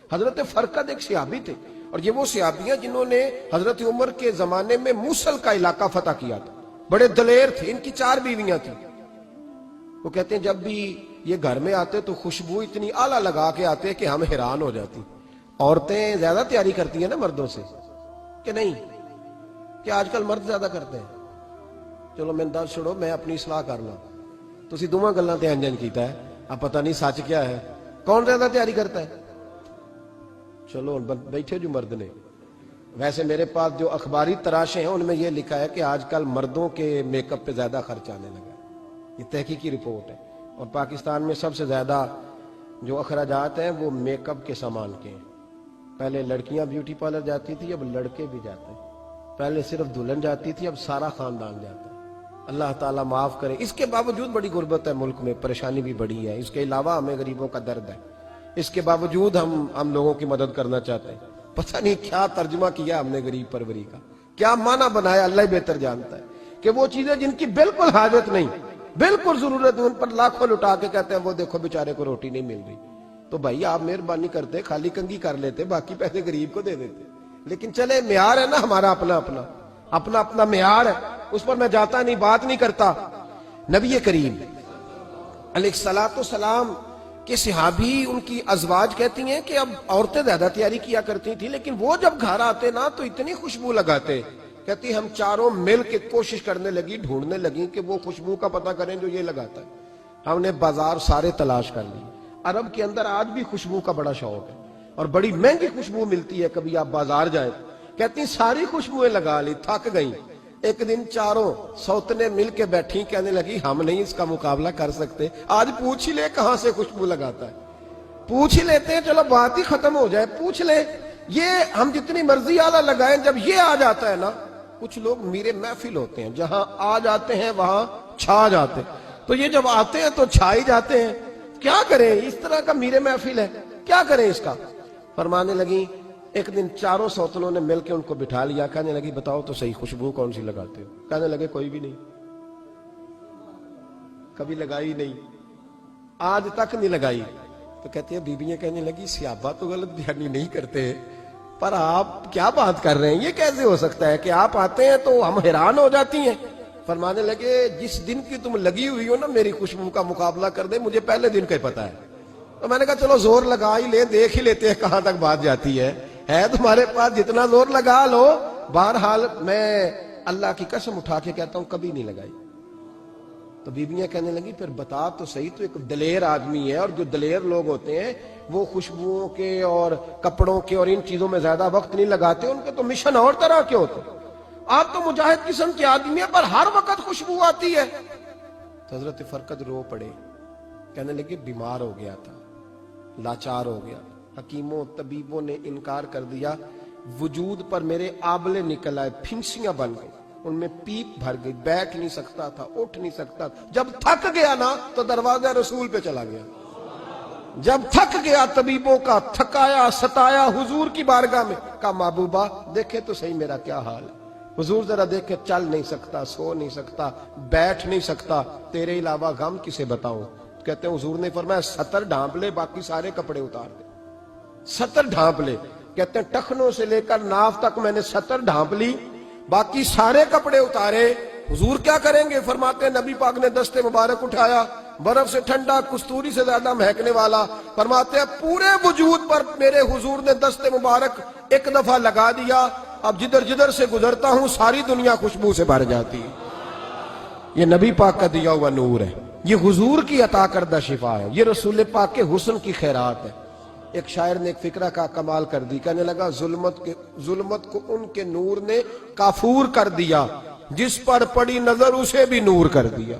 حضرت فرقد ایک صحابی تھے، اور یہ وہ صحابیاں جنہوں نے حضرت عمر کے زمانے میں موصل کا علاقہ فتح کیا تھا، بڑے دلیر تھے، ان کی 4 بیویاں تھیں۔ وہ کہتے ہیں جب بھی یہ گھر میں آتے تو خوشبو اتنی اعلیٰ لگا کے آتے کہ ہم حیران ہو جاتی۔ عورتیں زیادہ تیاری کرتی ہیں نا مردوں سے کہ نہیں؟ کہ آج کل مرد زیادہ کرتے ہیں؟ چلو میں دس چھوڑو، میں اپنی اصلاح کر لوں، تسی دوواں گلاں تے انجن کیتا ہے، اب پتہ نہیں سچ کیا ہے، کون زیادہ تیاری کرتا ہے؟ چلو بیٹھے جو مرد نے، ویسے میرے پاس جو اخباری تراشے ہیں ان میں یہ لکھا ہے کہ آج کل مردوں کے میک اپ پہ زیادہ خرچ آنے لگا ہے، یہ تحقیقی رپورٹ ہے، اور پاکستان میں سب سے زیادہ جو اخراجات ہیں وہ میک اپ کے سامان کے ہیں۔ پہلے لڑکیاں بیوٹی پارلر جاتی تھی، اب لڑکے بھی جاتے ہیں۔ پہلے صرف دلہن جاتی تھی، اب سارا خاندان جاتا ہے۔ اللہ تعالیٰ معاف کرے۔ اس کے باوجود بڑی غربت ہے ملک میں، پریشانی بھی بڑی ہے، اس کے علاوہ ہمیں غریبوں کا درد ہے، اس کے باوجود ہم لوگوں کی مدد کرنا چاہتے ہیں۔ پتہ نہیں کیا ترجمہ کیا ہم نے غریب پروری کا، کیا معنی بنایا، اللہ ہی بہتر جانتا ہے، کہ وہ چیزیں جن کی بالکل حاجت نہیں، بالکل ضرورت، ان پر لاکھوں لٹا کے کہتے ہیں وہ دیکھو بیچارے کو روٹی نہیں مل رہی۔ تو بھائی آپ مہربانی کرتے، خالی کنگھی کر لیتے، باقی پیسے غریب کو دے دیتے۔ لیکن چلے معیار ہے نا ہمارا اپنا معیار ہے، اس پر میں جاتا نہیں، بات نہیں کرتا۔ نبی کریم علیہ الصلوۃ والسلام کے صحابی، ان کی ازواج کہتی ہیں کہ اب عورتیں زیادہ تیاری کیا کرتی تھی، لیکن وہ جب گھر آتے نا تو اتنی خوشبو لگاتے، کہتی ہم چاروں مل کے کوشش کرنے لگی، ڈھونڈنے لگی کہ وہ خوشبو کا پتہ کریں جو یہ لگاتا ہے۔ ہم نے بازار سارے تلاش کر لی۔ عرب کے اندر آج بھی خوشبو کا بڑا شوق ہے، اور بڑی مہنگی خوشبو ملتی ہے، کبھی آپ بازار جائیں، کہتی ساری خوشبوئیں لگا لی، تھک گئیں۔ ایک دن چاروں سوتنے مل کے بیٹھی، کہنے لگی ہم نہیں اس کا مقابلہ کر سکتے، آج پوچھ ہی لے کہاں سے خوشبو لگاتا ہے، پوچھ ہی لیتے ہیں، چلو بات ہی ختم ہو جائے، پوچھ لیں۔ یہ ہم جتنی مرضی اعلیٰ لگائیں، جب یہ آ جاتا ہے نا، کچھ لوگ میرے محفل ہوتے ہیں، جہاں آ جاتے ہیں وہاں چھا جاتے ہیں، تو یہ جب آتے ہیں تو چھا ہی جاتے ہیں۔ کیا کریں، اس طرح کا میرے محفل ہے، کیا کریں اس کا؟ فرمانے لگی ایک دن چاروں سوتنوں نے مل کے ان کو بٹھا لیا، کہنے لگی بتاؤ تو صحیح خوشبو کون سی لگاتے ہو؟ کہنے لگے کوئی بھی نہیں، کبھی لگائی نہیں، آج تک نہیں لگائی۔ تو کہتی ہیں بیویاں کہنے لگی صحابہ تو غلط بیانی نہیں کرتے، پر آپ کیا بات کر رہے ہیں، یہ کیسے ہو سکتا ہے کہ آپ آتے ہیں تو ہم حیران ہو جاتی ہیں؟ فرمانے لگے جس دن کی تم لگی ہوئی ہو نا میری خوشبو کا مقابلہ کر دے، مجھے پہلے دن کا ہی پتا ہے۔ تو میں نے کہا چلو زور لگا ہی لے، دیکھ ہی لیتے ہیں کہاں تک بات جاتی ہے تمہارے پاس جتنا زور لگا لو۔ بہرحال میں اللہ کی قسم اٹھا کے کہتا ہوں کبھی نہیں لگائی۔ تو بیویاں کہنے لگی پھر بتا تو صحیح، تو ایک دلیر آدمی ہے، اور جو دلیر لوگ ہوتے ہیں وہ خوشبوؤں کے اور کپڑوں کے اور ان چیزوں میں زیادہ وقت نہیں لگاتے، ان کے تو مشن اور طرح کے ہوتے۔ آپ تو مجاہد قسم کے آدمی ہیں، پر ہر وقت خوشبو آتی ہے۔ تو حضرت فرقد رو پڑے، کہنے لگے بیمار ہو گیا تھا، لاچار ہو گیا، حکیموں طبیبوں نے انکار کر دیا، وجود پر میرے آبلے نکل آئے، پھنسیاں بن گئی، ان میں پیپ بھر گئی، بیٹھ نہیں سکتا تھا، اٹھ نہیں سکتا تھا۔ جب تھک گیا نا تو دروازہ رسول پہ چلا گیا، جب تھک گیا طبیبوں کا تھکایا ستایا حضور کی بارگاہ میں، کہا محبوبہ دیکھے تو صحیح میرا کیا حال ہے۔ حضور ذرا دیکھے، چل نہیں سکتا، سو نہیں سکتا، بیٹھ نہیں سکتا، تیرے علاوہ غم کسے بتاؤں؟ کہتے ہیں حضور نے فرمایا ستر ڈھانپ لے، باقی سارے کپڑے اتار دے، ستر ڈھانپ لے۔ کہتے ہیں ٹخنوں سے لے کر ناف تک میں نے ستر ڈھانپ لی، باقی سارے کپڑے اتارے۔ حضور کیا کریں گے؟ فرماتے ہیں نبی پاک نے دست مبارک اٹھایا، برف سے ٹھنڈا، کستوری سے زیادہ مہکنے والا، فرماتے ہیں پورے وجود پر میرے حضور نے دست مبارک ایک دفعہ لگا دیا، اب جدھر جدھر سے گزرتا ہوں ساری دنیا خوشبو سے بھر جاتی ہے۔ یہ نبی پاک کا دیا ہوا نور ہے، یہ حضور کی عطا کردہ شفا ہے، یہ رسول پاک کے حسن کی خیرات ہے۔ ایک شاعر نے ایک فقرہ کا کمال کر دی، کہنے لگا ظلمت کو ان کے نور نے کافور کر دیا، جس پر پڑی نظر اسے بھی نور کر دیا۔